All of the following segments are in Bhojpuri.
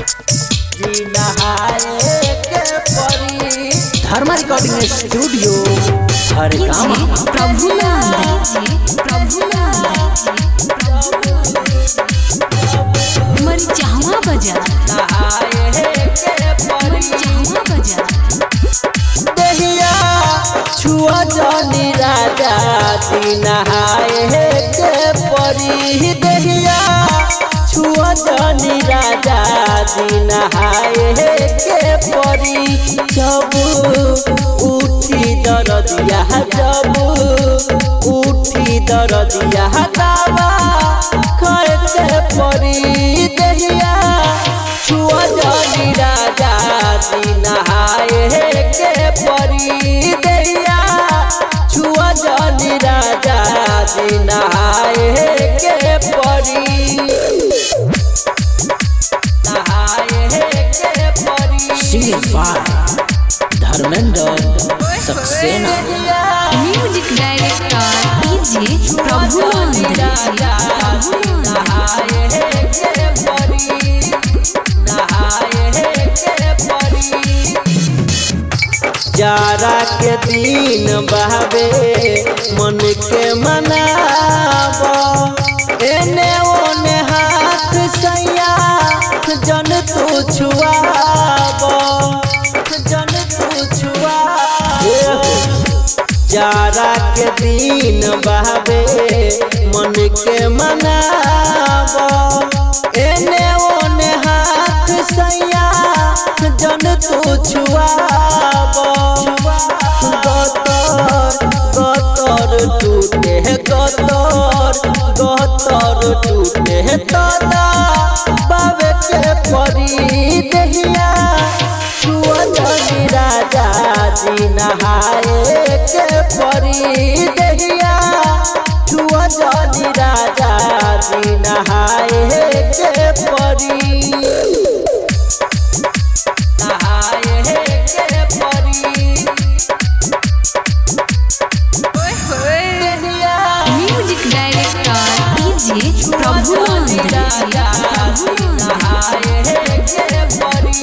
जी नहाए के परी। धर्मा रिकॉर्डिंग स्टूडियो हर काम प्रभु मर चाहवा बजा नहाए के परी। दहिया छुआ जानी राजा जी नहाए के परी। दहिया छुआ जानी राजा जी नहाए के परी। जब उठी दरदिया जब उठी दरदिया दावा खाए के परी। दहिया छुआ जानी राजा जी नहाए के परी। दहिया छुआ जानी राजा जी नहाए के परी। Dharmendra Saxena music director DJ Prabhu जारा के दिन बहबे मन के मनाब। एने ओने हाथ सैया जन तू छुआब जन तू छुआब। जारा के दिन बहबे मन के मनाब। एने ओने हाथ सैया जन तू छुआब। गतर टूटे गतर टूटे तदा बाबे के परी। दहिया छुआ जानी राजा जी नहाए के परी। दहिया छुआ जानी राजा जी नहाए के परी। नहाए के परी। म्यूजिक डायरेक्टर डीजे प्रभु नहाए के परी।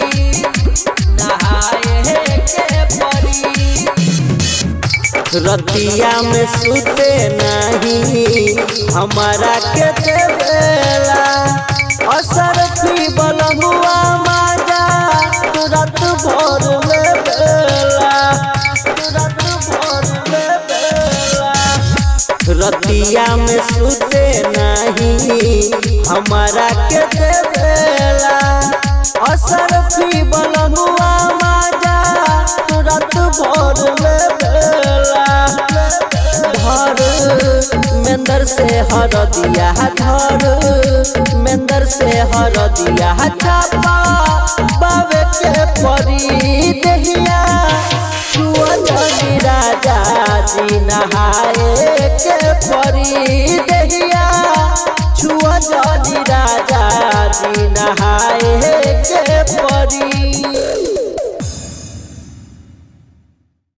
नहाए के परी। रतिया में सुते नहीं हमारा के देवेला। असर थी बलमुआ माजा तुरंत भर में बेला तुरंत भर में बेला। रतिया में सुते नहीं हमारा के देवेला। असर थी बलमुआ माजा तुरंत भर में बेला। मेंदर से हर दिया धर मेंदर से हर दिया छापा बाबे के परी। दहिया छुआ जानी राजा जी नहाए के परी। दहिया